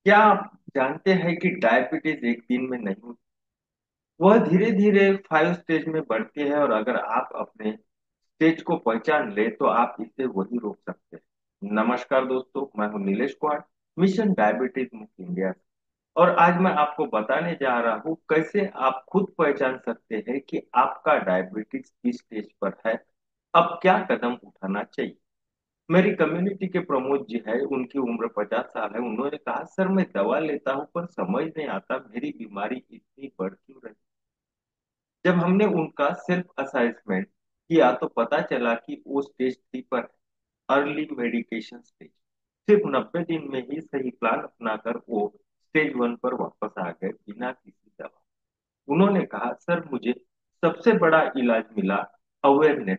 क्या आप जानते हैं कि डायबिटीज एक दिन में नहीं होती। वह धीरे धीरे 5 स्टेज में बढ़ती है और अगर आप अपने स्टेज को पहचान ले तो आप इसे वही रोक सकते हैं। नमस्कार दोस्तों, मैं हूं नीलेश कुमार, मिशन डायबिटीज मुक्त इंडिया। और आज मैं आपको बताने जा रहा हूं कैसे आप खुद पहचान सकते हैं कि आपका डायबिटीज किस स्टेज पर है। अब क्या कदम उठाना चाहिए। मेरी कम्युनिटी के प्रमोद जी है, उनकी उम्र 50 साल है। उन्होंने कहा, सर मैं दवा लेता हूँ पर समझ नहीं आता मेरी बीमारी इतनी बढ़ क्यों रही। जब हमने उनका सेल्फ असेसमेंट किया तो पता चला कि वो स्टेज 3 पर अर्ली मेडिकेशन स्टेज। सिर्फ 90 दिन में ही सही प्लान अपनाकर वो स्टेज 1 पर वापस आ गए बिना किसी दवा। उन्होंने कहा, सर मुझे सबसे बड़ा इलाज मिला अवेयरनेस,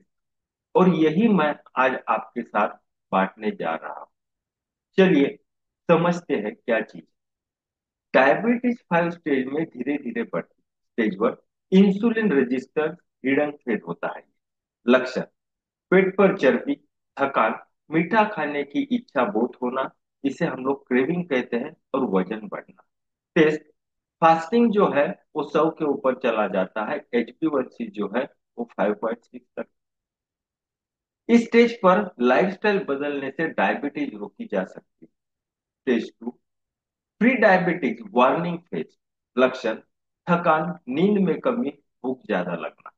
और यही मैं आज आपके साथ बांटने जा रहा हूँ। चलिए समझते हैं क्या चीज। डायबिटीज 5 स्टेज में धीरे धीरे बढ़ती। Stage 1, insulin resistance hidden phase होता है। लक्षण: पेट पर चर्बी, थकान, मीठा खाने की इच्छा बहुत होना, इसे हम लोग क्रेविंग कहते हैं, और वजन बढ़ना। टेस्ट: फास्टिंग जो है वो 100 के ऊपर चला जाता है। HbA1c जो है वो 5.6 तक। इस स्टेज पर लाइफस्टाइल बदलने से डायबिटीज रोकी जा सकती है। Stage 2, pre diabetic warning phase. लक्षण: थकान, नींद में कमी, भूख ज्यादा लगना।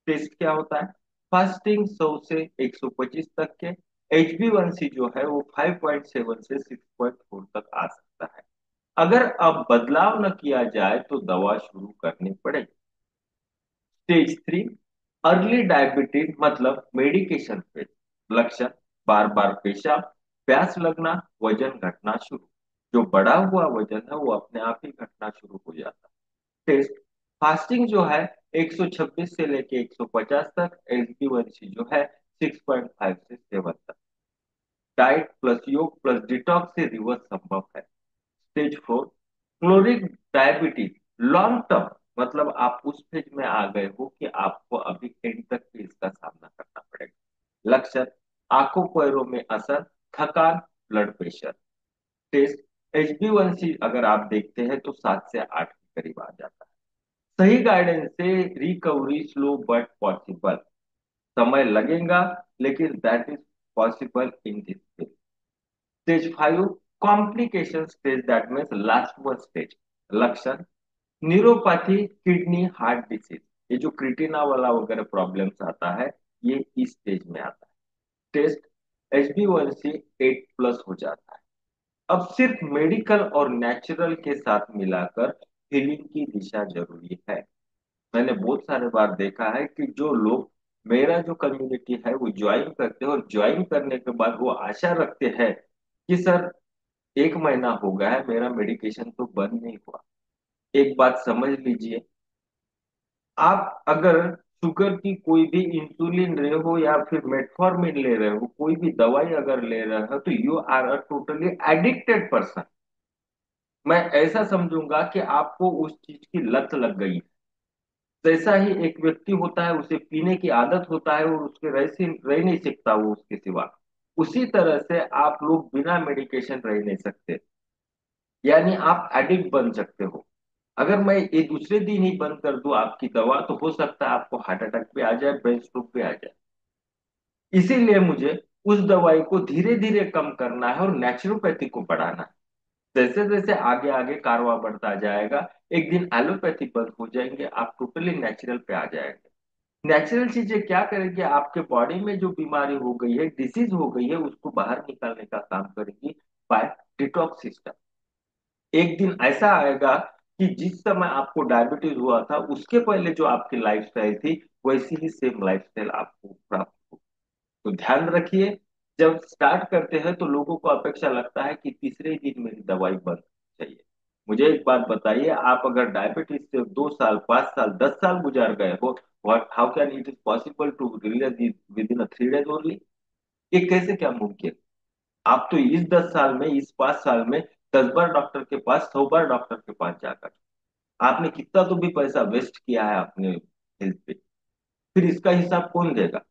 टेस्ट क्या होता है? फास्टिंग 100 से 125 तक के। HbA1c जो है वो 5.7 से 6.4 तक आ सकता है। अगर अब बदलाव न किया जाए तो दवा शुरू करनी पड़ेगी। स्टेज 3, अर्ली डायबिटीज मतलब मेडिकेशन फेज। लक्षण: बार बार पेशाब, प्यास लगना, वजन घटना शुरू। जो बढ़ा हुआ वजन है वो अपने आप ही घटना शुरू हो जाता है। टेस्ट: फास्टिंग जो है 126 से लेके 150 तक। HbA1c जो है 6.5 से 7 तक। Diet plus yoga plus detox से रिवर्स संभव है। Stage 4, chronic diabetes long term मतलब आप उस फेज में आ गए हो कि आपको अभी एंड तक भी इसका सामना करना पड़ेगा। लक्षण: आंखों पैरों में असर, थकान, ब्लड प्रेशर। टेस्ट: HbA1c अगर आप देखते हैं तो 7 से 8 के करीब आ जाता है। सही गाइडेंस से रिकवरी स्लो बट पॉसिबल। समय लगेगा लेकिन that is possible in this. Stage 5, complication stage that means last one stage. लक्षण: न्यूरोपैथी, किडनी, हार्ट डिसीज। ये जो क्रिटिना वाला वगैरह प्रॉब्लम्स आता है ये इस स्टेज में आता है। टेस्ट: HbA1c 8+ हो जाता है। अब सिर्फ मेडिकल और नेचुरल के साथ मिलाकर हीलिंग की दिशा जरूरी है। मैंने बहुत सारे बार देखा है कि जो लोग मेरा जो कम्युनिटी है वो ज्वाइन करते हैं और ज्वाइन करने के बाद वो आशा रखते हैं कि सर 1 महीना हो गया है मेरा मेडिकेशन तो बंद नहीं हुआ। एक बात समझ लीजिए, आप अगर शुगर की कोई भी इंसुलिन रहे हो या फिर मेटफॉर्मिन ले रहे हो, कोई भी दवाई अगर ले रहे हो तो you are a totally addicted person. मैं ऐसा समझूंगा कि आपको उस चीज की लत लग गई है। जैसा ही एक व्यक्ति होता है उसे पीने की आदत होता है और उसके रह नहीं सकता वो उसके सिवा, उसी तरह से आप लोग बिना मेडिकेशन रह नहीं सकते। यानी आप एडिक्ट बन सकते हो। अगर मैं ये दूसरे दिन ही बंद कर दूं आपकी दवा तो हो सकता है आपको हार्ट अटैक भी आ जाए, ब्रेन स्ट्रोक भी आ जाए। इसीलिए मुझे उस दवाई को धीरे धीरे कम करना है और नेचुरोपैथी को बढ़ाना है। जैसे जैसे आगे आगे कारवा बढ़ता जाएगा, एक दिन एलोपैथी बंद हो जाएंगे, आप टोटली नेचुरल पे आ जाएंगे। नेचुरल चीजें क्या करेंगे, आपके बॉडी में जो बीमारी हो गई है, डिसीज हो गई है, उसको बाहर निकालने का काम करेंगी बाय डिटॉक्स सिस्टम। एक दिन ऐसा आएगा कि जिस समय आपको डायबिटीज हुआ था उसके पहले जो आपकी लाइफस्टाइल थी वैसी ही सेम लाइफस्टाइल आपको प्राप्त हो। तो ध्यान रखिए, जब स्टार्ट करते हैं तो लोगों को अपेक्षा लगता है कि तीसरे ही दिन मेरी दवाई बंद चाहिए। मुझे एक बात बताइए, आप अगर डायबिटीज से 2 साल, 5 साल, 10 साल गुजार गए हो, what how can it is possible to release within 3 days only? ये कैसे, क्या मुमकिन? आप तो इस 10 साल में, इस 5 साल में 10 बार डॉक्टर के पास, 100 बार डॉक्टर के पास जाकर आपने कितना तो भी पैसा वेस्ट किया है अपने हेल्थ पे। फिर इसका हिसाब कौन देगा?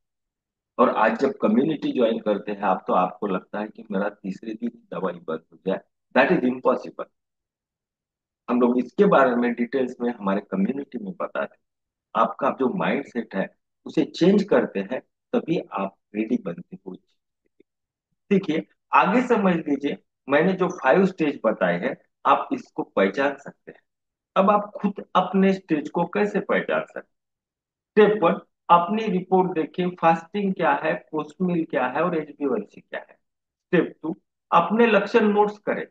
और आज जब कम्युनिटी ज्वाइन करते हैं आप तो आपको लगता है कि मेरा तीसरे दिन ही दवाई बंद हो जाए, दैट इज इम्पॉसिबल। हम लोग इसके बारे में डिटेल्स में हमारे कम्युनिटी में बताते हैं। आपका जो माइंड सेट है उसे चेंज करते हैं, तभी आप रेडी बनते हो। देखिए, आगे समझ लीजिए, मैंने जो 5 स्टेज बताए हैं, आप इसको पहचान सकते हैं। अब आप खुद अपने स्टेज को कैसे पहचान सकते हैं? स्टेप 1, अपनी रिपोर्ट देखिए, फास्टिंग क्या है, पोस्ट मील क्या है और एचबी1सी क्या है। स्टेप 2, अपने लक्षण नोट्स करें।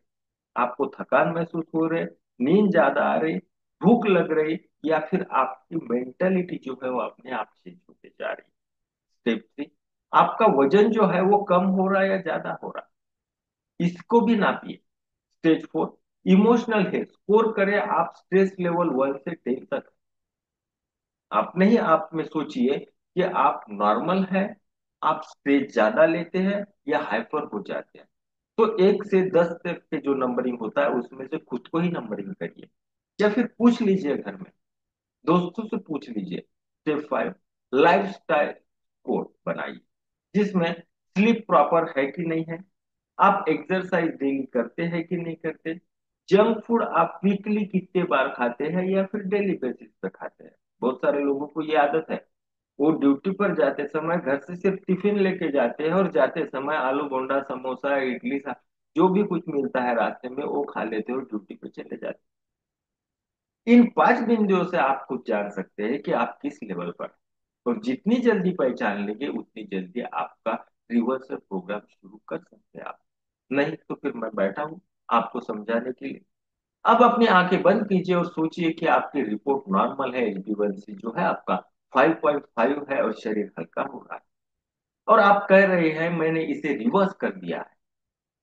आपको थकान महसूस हो रही, नींद ज्यादा आ रही, भूख लग रही, या फिर आपकी मेंटेलिटी जो है वो अपने आप चेंज होते जा रही है। स्टेप 3, आपका वजन जो है वो कम हो रहा है या ज्यादा हो रहा है, इसको भी नापिए। स्टेज 4, इमोशनल हेल्थ स्कोर करें, आप स्ट्रेस लेवल 1 से 10 तक। आप नहीं, आप में सोचिए कि आप नॉर्मल है, आप स्ट्रेस ज्यादा लेते हैं या हाइपर हो जाते हैं। तो 1 से 10 तक के जो नंबरिंग होता है उसमें से खुद को ही नंबरिंग करिए, या फिर पूछ लीजिए घर में, दोस्तों से पूछ लीजिए। स्टेप 5, लाइफ स्टाइल कोड बनाइए, जिसमें स्लीप प्रॉपर है कि नहीं है, आप एक्सरसाइज डेली करते हैं कि नहीं करते, जंक फूड आप वीकली कितने बार खाते हैं या फिर डेली बेसिस पे खाते हैं। बहुत सारे लोगों को ये आदत है, वो ड्यूटी पर जाते समय घर से सिर्फ टिफिन लेके जाते हैं और जाते समय आलू बोंडा समोसा इडली जो भी कुछ मिलता है रास्ते में वो खा लेते हैं और ड्यूटी पे चले जाते हैं। इन 5 बिंदुओं से आप खुद जान सकते हैं कि आप किस लेवल पर हैं। और जितनी जल्दी पहचान लेंगे उतनी जल्दी आपका रिवर्सल प्रोग्राम शुरू कर सकते हैं आप। नहीं तो फिर मैं बैठा हूं आपको समझाने के लिए। अब अपनी आंखें बंद कीजिए और सोचिए कि आपकी रिपोर्ट नॉर्मल है, एचबी1सी जो है आपका 5.5 है और शरीर हल्का हो रहा है, और आप कह रहे हैं मैंने इसे रिवर्स कर दिया है।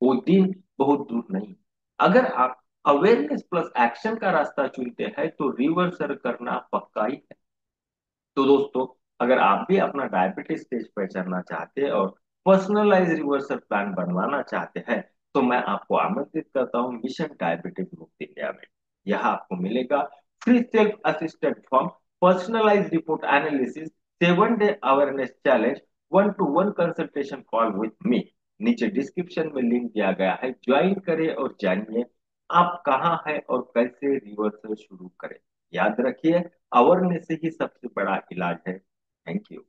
वो दिन बहुत दूर नहीं। अगर आप अवेयरनेस प्लस एक्शन का रास्ता चुनते हैं तो रिवर्सल करना पक्का ही है। तो दोस्तों, अगर आप भी अपना डायबिटीज स्टेज पहचानना चाहते हैं और पर्सनलाइज रिवर्सल प्लान बनवाना चाहते हैं, तो मैं आपको आमंत्रित करता हूँ मिशन डायबिटीज मुक्त इंडिया में। यहाँ आपको मिलेगा free self assistant form, personalize report analysis, 7 day awareness challenge, 1-to-1 consultation call with me. नीचे डिस्क्रिप्शन में लिंक दिया गया है, ज्वाइन करें और जानिए आप कहाँ है और कैसे रिवर्सल शुरू करें। याद रखिए, अवेयरनेस ही सबसे बड़ा इलाज है। Thank you.